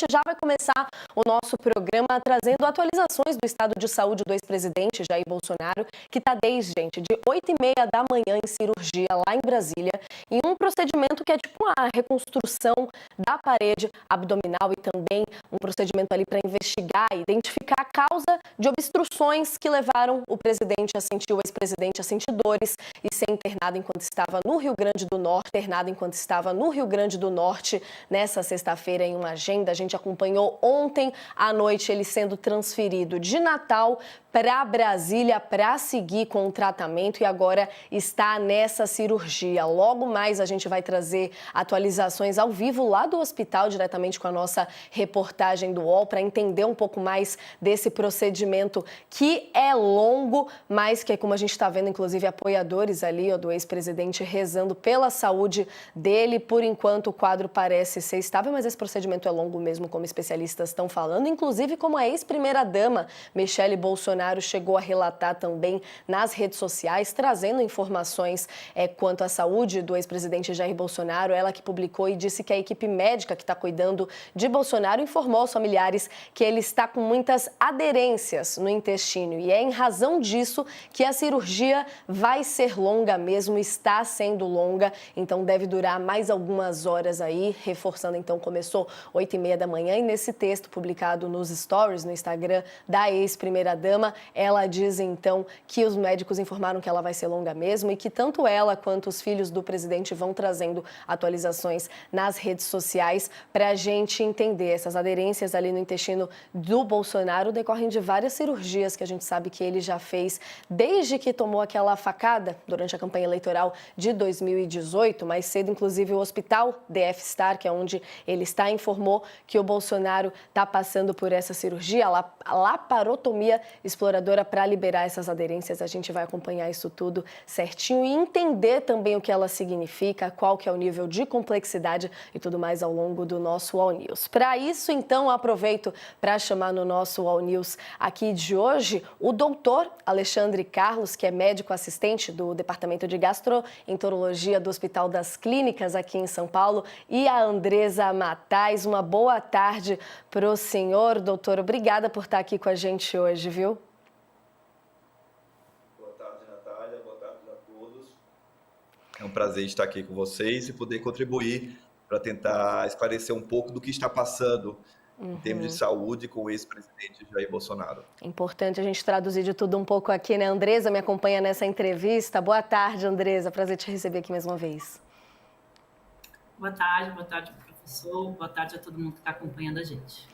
já vai começar o nosso programa trazendo atualizações do estado de saúde do ex-presidente Jair Bolsonaro, que está desde, gente, de 8h30 da manhã em cirurgia lá em Brasília, em um procedimento que é tipo uma reconstrução da parede abdominal e também um procedimento ali para investigar e identificar a causa de obstruções que levaram o presidente a sentir, o ex-presidente a sentir dores e ser internado enquanto estava no Rio Grande do Norte, nessa sexta-feira em uma agenda. A gente acompanhou ontem à noite ele sendo transferido de Natal para Brasília para seguir com o tratamento e agora está nessa cirurgia. Logo mais a gente vai trazer atualizações ao vivo lá do hospital, diretamente com a nossa reportagem do UOL, para entender um pouco mais desse procedimento que é longo, mas que, como a gente está vendo, inclusive apoiadores ali do ex-presidente rezando pela saúde dele. Por enquanto o quadro parece ser estável, mas esse procedimento é longo mesmo, como especialistas estão falando, inclusive como a ex-primeira-dama Michele Bolsonaro chegou a relatar também nas redes sociais, trazendo informações quanto à saúde do ex-presidente Jair Bolsonaro. Ela que publicou e disse que a equipe médica que está cuidando de Bolsonaro informou aos familiares que ele está com muitas aderências no intestino e é em razão disso que a cirurgia vai ser longa mesmo, está sendo longa, então deve durar mais algumas horas aí, reforçando então, começou 8h30 da manhã e nesse texto publicado nos stories, no Instagram da ex-primeira-dama, ela diz então que os médicos informaram que ela vai ser longa mesmo e que tanto ela quanto os filhos do presidente vão trazendo atualizações nas redes sociais para a gente entender. Essas aderências ali no intestino do Bolsonaro decorrem de várias cirurgias que a gente sabe que ele já fez desde que tomou aquela facada durante a campanha eleitoral de 2018. Mais cedo, inclusive, o hospital DF Star, que é onde ele está, informou que o Bolsonaro está passando por essa cirurgia, a laparotomia exploradora, para liberar essas aderências. A gente vai acompanhar isso tudo certinho e entender também o que ela significa, qual que é o nível de complexidade e tudo mais ao longo do nosso All News. Para isso, então, aproveito para chamar no nosso All News aqui de hoje o doutor Alexandre Carlos, que é médico assistente do Departamento de Gastroenterologia do Hospital das Clínicas aqui em São Paulo, e a Andresa Matais. Uma boa tarde para o senhor, doutor. Obrigada por estar aqui com a gente hoje, viu? É um prazer estar aqui com vocês e poder contribuir para tentar esclarecer um pouco do que está passando em termos de saúde com o ex-presidente Jair Bolsonaro. É importante a gente traduzir de tudo um pouco aqui, né? Andresa me acompanha nessa entrevista. Boa tarde, Andresa. Prazer te receber aqui mais uma vez. Boa tarde, professor. Boa tarde a todo mundo que está acompanhando a gente.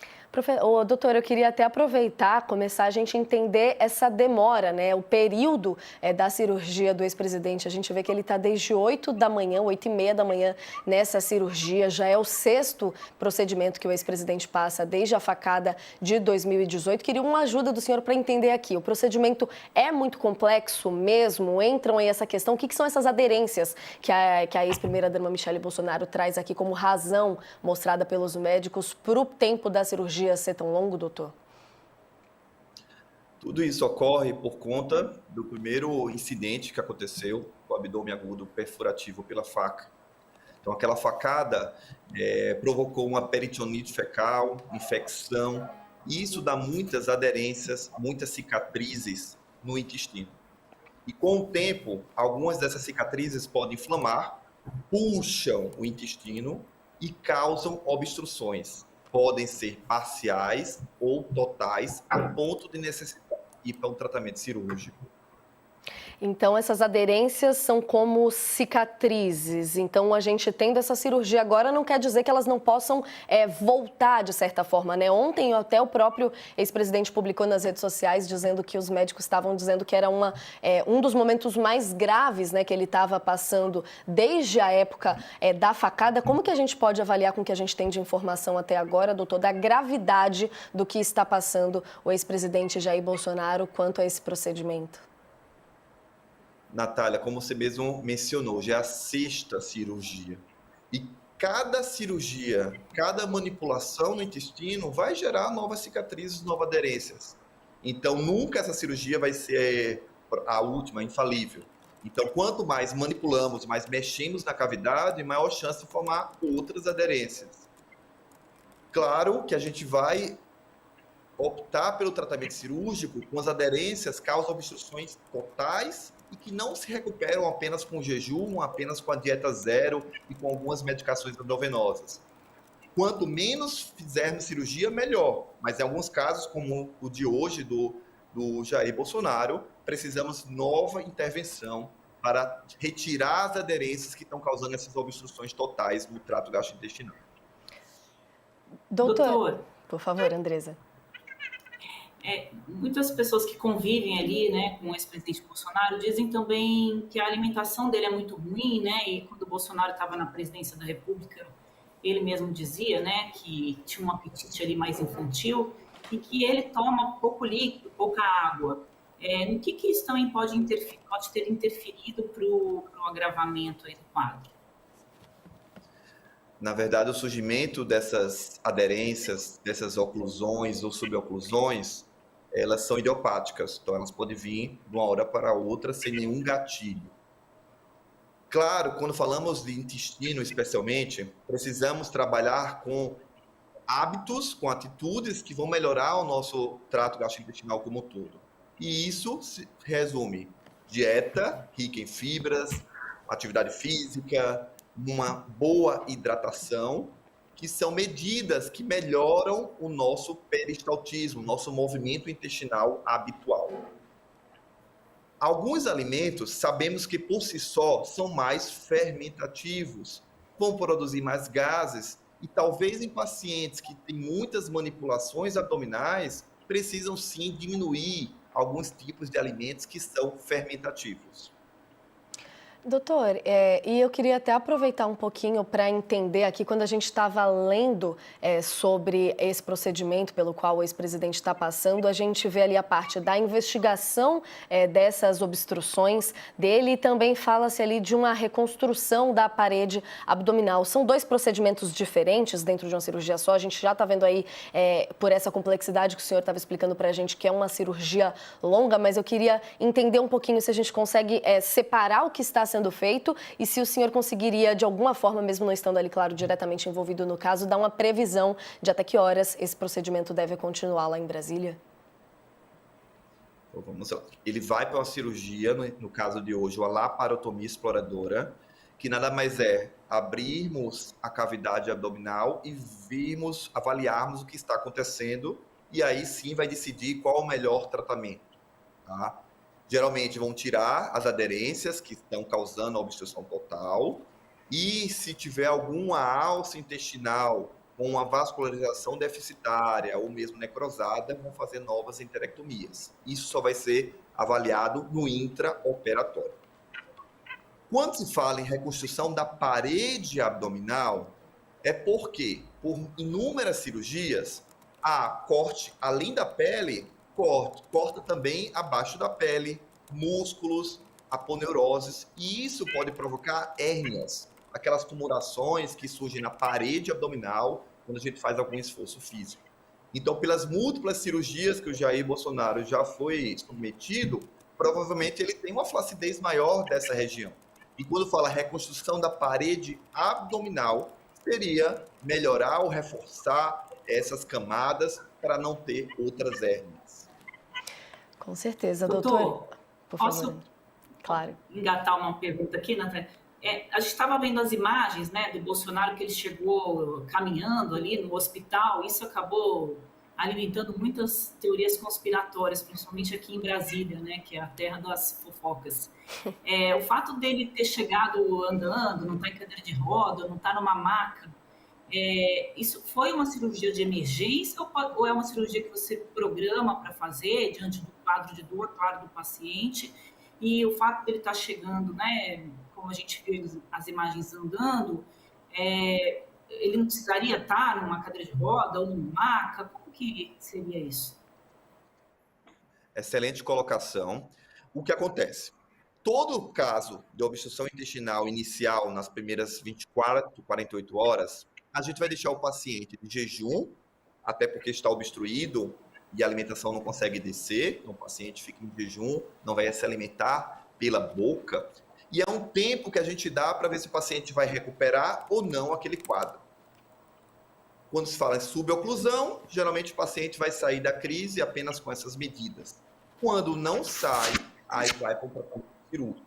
Doutor, eu queria até aproveitar, começar a gente entender essa demora, né? O período da cirurgia do ex-presidente. A gente vê que ele está desde 8h30 da manhã nessa cirurgia. Já é o 6º procedimento que o ex-presidente passa desde a facada de 2018. Queria uma ajuda do senhor para entender aqui. O procedimento é muito complexo mesmo? Entram aí essa questão. O que são essas aderências que a ex-primeira-dama Michele Bolsonaro traz aqui como razão mostrada pelos médicos para o tempo da cirurgia ser tão longo, doutor? Tudo isso ocorre por conta do primeiro incidente que aconteceu, o abdômen agudo perfurativo pela faca. Então, aquela facada provocou uma peritonite fecal, infecção, e isso dá muitas aderências, muitas cicatrizes no intestino. E com o tempo, algumas dessas cicatrizes podem inflamar, puxam o intestino e causam obstruções. Podem ser parciais ou totais, a ponto de necessitar ir para um tratamento cirúrgico. Então, essas aderências são como cicatrizes. Então, a gente tendo essa cirurgia agora não quer dizer que elas não possam voltar, de certa forma, né? Ontem, até o próprio ex-presidente publicou nas redes sociais dizendo que os médicos estavam dizendo que era um dos momentos mais graves, né, que ele estava passando desde a época da facada. Como que a gente pode avaliar com o que a gente tem de informação até agora, doutor, da gravidade do que está passando o ex-presidente Jair Bolsonaro quanto a esse procedimento? Natália, como você mesmo mencionou, já é a 6ª cirurgia. E cada cirurgia, cada manipulação no intestino vai gerar novas cicatrizes, novas aderências. Então, nunca essa cirurgia vai ser a última, infalível. Então, quanto mais manipulamos, mais mexemos na cavidade, maior chance de formar outras aderências. Claro que a gente vai optar pelo tratamento cirúrgico com as aderências causam obstruções totais e que não se recuperam apenas com jejum, apenas com a dieta zero e com algumas medicações endovenosas. Quanto menos fizermos cirurgia, melhor. Mas em alguns casos, como o de hoje do Jair Bolsonaro, precisamos de nova intervenção para retirar as aderências que estão causando essas obstruções totais no trato gastrointestinal. Doutor, por favor, Andresa. Muitas pessoas que convivem ali, né, com o ex-presidente Bolsonaro dizem também que a alimentação dele é muito ruim, né, e quando o Bolsonaro estava na presidência da República, ele mesmo dizia, né, que tinha um apetite ali mais infantil e que ele toma pouco líquido, pouca água. No que isso também pode ter interferido para o agravamento aí do quadro? Na verdade, o surgimento dessas aderências, dessas oclusões ou suboclusões, elas são idiopáticas, então elas podem vir de uma hora para outra sem nenhum gatilho. Claro, quando falamos de intestino especialmente, precisamos trabalhar com hábitos, com atitudes que vão melhorar o nosso trato gastrointestinal como um todo. E isso se resume dieta rica em fibras, atividade física, uma boa hidratação, que são medidas que melhoram o nosso peristaltismo, nosso movimento intestinal habitual. Alguns alimentos sabemos que por si só são mais fermentativos, vão produzir mais gases e talvez em pacientes que têm muitas manipulações abdominais precisam sim diminuir alguns tipos de alimentos que são fermentativos. Doutor, e eu queria até aproveitar um pouquinho para entender aqui, quando a gente estava lendo sobre esse procedimento pelo qual o ex-presidente está passando, a gente vê ali a parte da investigação dessas obstruções dele e também fala-se ali de uma reconstrução da parede abdominal. São dois procedimentos diferentes dentro de uma cirurgia só, a gente já está vendo aí por essa complexidade que o senhor estava explicando para a gente que é uma cirurgia longa, mas eu queria entender um pouquinho se a gente consegue separar o que está sendo feito e se o senhor conseguiria, de alguma forma, mesmo não estando ali, claro, diretamente envolvido no caso, dar uma previsão de até que horas esse procedimento deve continuar lá em Brasília? Vamos lá. Ele vai para uma cirurgia, no caso de hoje, a laparotomia exploradora, que nada mais é abrirmos a cavidade abdominal e avaliarmos o que está acontecendo e aí sim vai decidir qual o melhor tratamento, tá? Geralmente vão tirar as aderências que estão causando a obstrução total e se tiver alguma alça intestinal com uma vascularização deficitária ou mesmo necrosada, vão fazer novas enterectomias. Isso só vai ser avaliado no intraoperatório. Quando se fala em reconstrução da parede abdominal, é porque, por inúmeras cirurgias, há corte além da pele, corta também abaixo da pele, músculos, aponeuroses, e isso pode provocar hérnias, aquelas tumurações que surgem na parede abdominal quando a gente faz algum esforço físico. Então, pelas múltiplas cirurgias que o Jair Bolsonaro já foi submetido, provavelmente ele tem uma flacidez maior dessa região. E quando fala reconstrução da parede abdominal, seria melhorar ou reforçar essas camadas para não ter outras hérnias. Com certeza, doutor. Por favor. Posso claro. engatar uma pergunta aqui, Natália? A gente estava vendo as imagens, né, do Bolsonaro, que ele chegou caminhando ali no hospital, isso acabou alimentando muitas teorias conspiratórias, principalmente aqui em Brasília, né, que é a terra das fofocas. O fato dele ter chegado andando, não está em cadeira de roda, não está numa maca, isso foi uma cirurgia de emergência ou é uma cirurgia que você programa para fazer diante do quadro de dor, claro, do paciente? E o fato dele estar chegando, né, como a gente viu as imagens andando, ele não precisaria estar numa cadeira de roda ou numa maca? Como que seria isso? Excelente colocação. O que acontece? Todo caso de obstrução intestinal inicial nas primeiras 24, 48 horas, a gente vai deixar o paciente de jejum, até porque está obstruído e a alimentação não consegue descer, então o paciente fica em jejum, não vai se alimentar pela boca, e é um tempo que a gente dá para ver se o paciente vai recuperar ou não aquele quadro. Quando se fala em suboclusão, geralmente o paciente vai sair da crise apenas com essas medidas. Quando não sai, aí vai para o tratamento cirúrgico.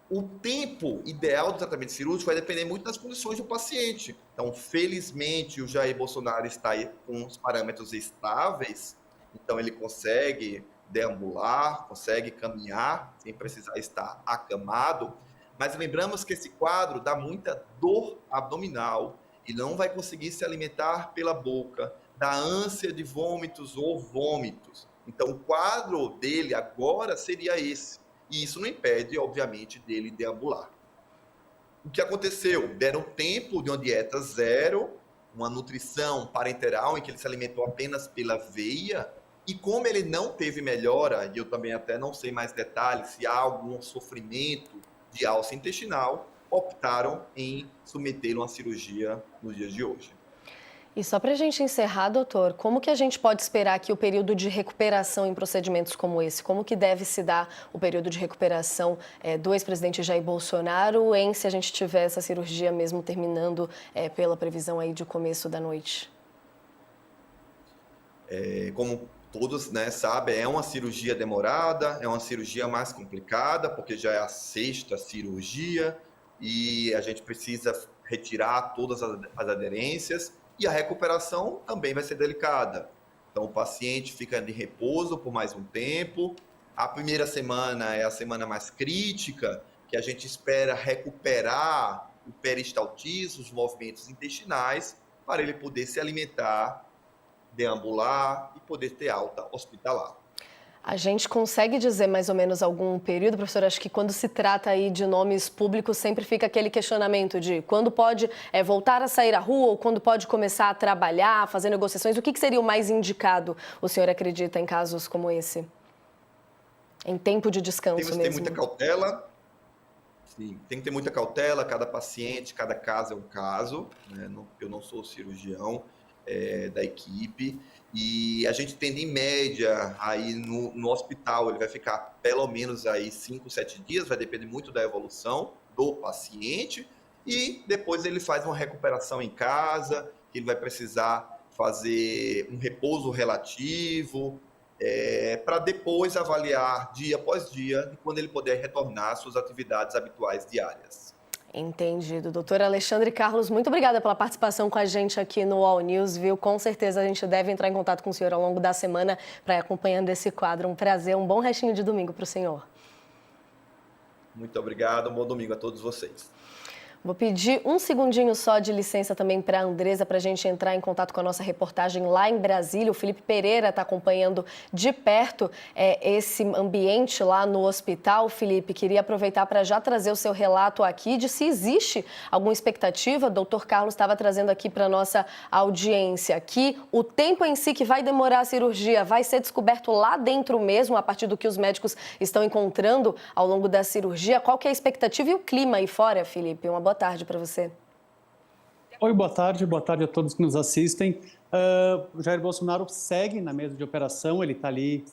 O tempo ideal do tratamento cirúrgico vai depender muito das condições do paciente. Então, felizmente, o Jair Bolsonaro está aí com os parâmetros estáveis, então ele consegue deambular, consegue caminhar, sem precisar estar acamado, mas lembramos que esse quadro dá muita dor abdominal e não vai conseguir se alimentar pela boca, dá ânsia de vômitos ou vômitos. Então, o quadro dele agora seria esse. E isso não impede, obviamente, dele deambular. O que aconteceu? Deram tempo de uma dieta zero, uma nutrição parenteral em que ele se alimentou apenas pela veia, e como ele não teve melhora, e eu também até não sei mais detalhes, se há algum sofrimento de alça intestinal, optaram em submetê-lo a uma cirurgia nos dias de hoje. E só para a gente encerrar, doutor, como que a gente pode esperar aqui o período de recuperação em procedimentos como esse? Como que deve se dar o período de recuperação do ex-presidente Jair Bolsonaro se a gente tiver essa cirurgia mesmo terminando pela previsão aí de começo da noite? Como todos sabem, é uma cirurgia demorada, é uma cirurgia mais complicada, porque já é a 6ª cirurgia e a gente precisa retirar todas as aderências. E a recuperação também vai ser delicada. Então, o paciente fica de repouso por mais um tempo. A primeira semana é a semana mais crítica, que a gente espera recuperar o peristaltismo, os movimentos intestinais, para ele poder se alimentar, deambular e poder ter alta hospitalar. A gente consegue dizer mais ou menos algum período, professor? Acho que quando se trata aí de nomes públicos, sempre fica aquele questionamento de quando pode voltar a sair à rua ou quando pode começar a trabalhar, fazer negociações. O que seria o mais indicado, o senhor acredita, em casos como esse? Em tempo de descanso mesmo. Tem muita cautela. Sim, tem que ter muita cautela, cada paciente, cada caso é um caso. Né? Eu não sou cirurgião da equipe. E a gente tende, em média, aí no hospital, ele vai ficar pelo menos aí 5, 7 dias, vai depender muito da evolução do paciente, e depois ele faz uma recuperação em casa, que ele vai precisar fazer um repouso relativo, para depois avaliar dia após dia, quando ele puder retornar às suas atividades habituais diárias. Entendido. Doutor Alexandre Carlos, muito obrigada pela participação com a gente aqui no All News, viu? Com certeza a gente deve entrar em contato com o senhor ao longo da semana para ir acompanhando esse quadro. Um prazer, um bom restinho de domingo para o senhor. Muito obrigado, um bom domingo a todos vocês. Vou pedir um segundinho só de licença também para a Andresa, para a gente entrar em contato com a nossa reportagem lá em Brasília. O Felipe Pereira está acompanhando de perto esse ambiente lá no hospital. Felipe, queria aproveitar para já trazer o seu relato aqui de se existe alguma expectativa. O doutor Carlos estava trazendo aqui para a nossa audiência que o tempo em si que vai demorar a cirurgia vai ser descoberto lá dentro mesmo, a partir do que os médicos estão encontrando ao longo da cirurgia. Qual que é a expectativa e o clima aí fora, Felipe? Uma boa tarde para você. Oi, boa tarde a todos que nos assistem. O Jair Bolsonaro segue na mesa de operação, ele está ali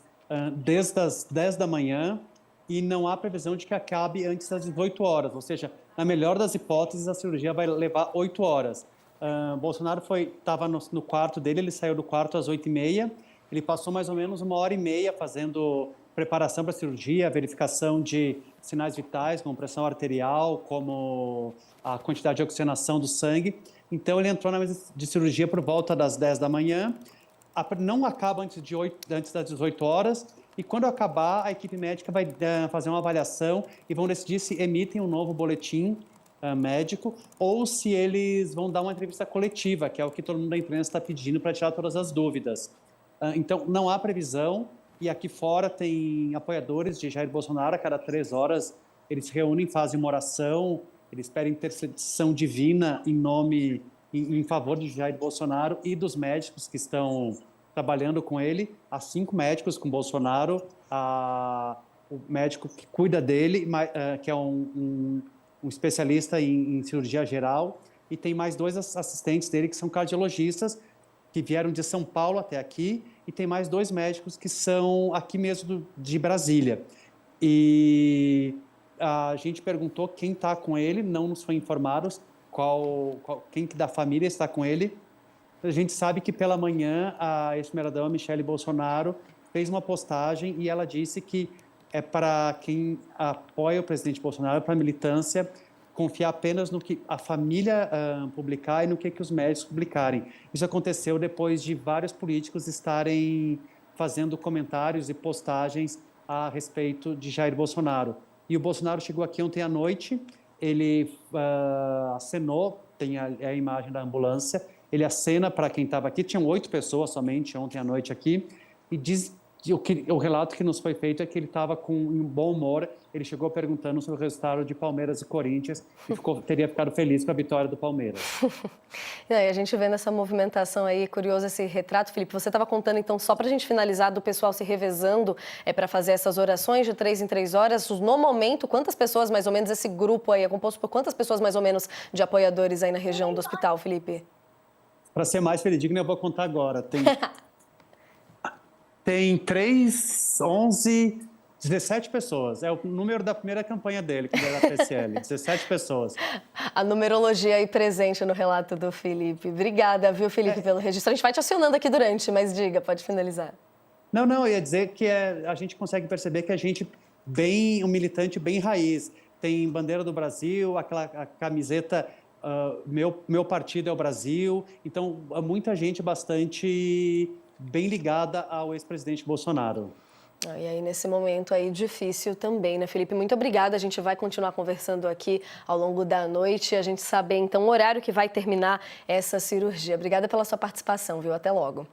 desde as 10 da manhã e não há previsão de que acabe antes das 18 horas, ou seja, na melhor das hipóteses, a cirurgia vai levar 8 horas. Bolsonaro estava no quarto dele, ele saiu do quarto às 8h30, ele passou mais ou menos 1h30 fazendo preparação para a cirurgia, verificação de sinais vitais, como pressão arterial, como a quantidade de oxigenação do sangue. Então, ele entrou na mesa de cirurgia por volta das 10 da manhã. Não acaba antes das 18 horas. E quando acabar, a equipe médica vai fazer uma avaliação e vão decidir se emitem um novo boletim médico ou se eles vão dar uma entrevista coletiva, que é o que todo mundo da imprensa está pedindo para tirar todas as dúvidas. Então, não há previsão. E aqui fora tem apoiadores de Jair Bolsonaro, a cada 3 horas eles se reúnem, fazem uma oração, eles pedem intercessão divina em favor de Jair Bolsonaro e dos médicos que estão trabalhando com ele. Há 5 médicos com Bolsonaro, o médico que cuida dele, que é um especialista em cirurgia geral, e tem mais 2 assistentes dele que são cardiologistas, que vieram de São Paulo até aqui, e tem mais 2 médicos que são aqui mesmo de Brasília. E a gente perguntou quem está com ele, não nos foi informado quem que da família está com ele. A gente sabe que pela manhã a ex-primeira-dama Michele Bolsonaro fez uma postagem e ela disse que é para quem apoia o presidente Bolsonaro, para a militância, confiar apenas no que a família publicar e no que os médicos publicarem. Isso aconteceu depois de vários políticos estarem fazendo comentários e postagens a respeito de Jair Bolsonaro. E o Bolsonaro chegou aqui ontem à noite, ele acenou, tem a imagem da ambulância, ele acena para quem estava aqui, tinham 8 pessoas somente ontem à noite aqui, e diz, o relato que nos foi feito é que ele estava com um bom humor, ele chegou perguntando sobre o resultado de Palmeiras e Corinthians e teria ficado feliz com a vitória do Palmeiras. E aí, a gente vendo essa movimentação aí, curioso esse retrato, Felipe, você estava contando então, só para a gente finalizar, do pessoal se revezando para fazer essas orações de 3 em 3 horas, no momento, quantas pessoas mais ou menos, esse grupo aí é composto por quantas pessoas mais ou menos de apoiadores aí na região do hospital, Felipe? Para ser mais fidedigno, eu vou contar agora. Tem 3, 11, 17 pessoas. É o número da primeira campanha dele, quando era PSL. 17 pessoas. A numerologia aí presente no relato do Felipe. Obrigada, viu, Felipe, pelo registro. A gente vai te acionando aqui durante, mas diga, pode finalizar. Não, eu ia dizer que a gente consegue perceber que a gente um militante bem raiz. Tem bandeira do Brasil, a camiseta... meu partido é o Brasil, então muita gente bastante bem ligada ao ex-presidente Bolsonaro. E aí, nesse momento aí difícil também, né, Felipe? Muito obrigada, a gente vai continuar conversando aqui ao longo da noite, a gente saber então o horário que vai terminar essa cirurgia. Obrigada pela sua participação, viu? Até logo.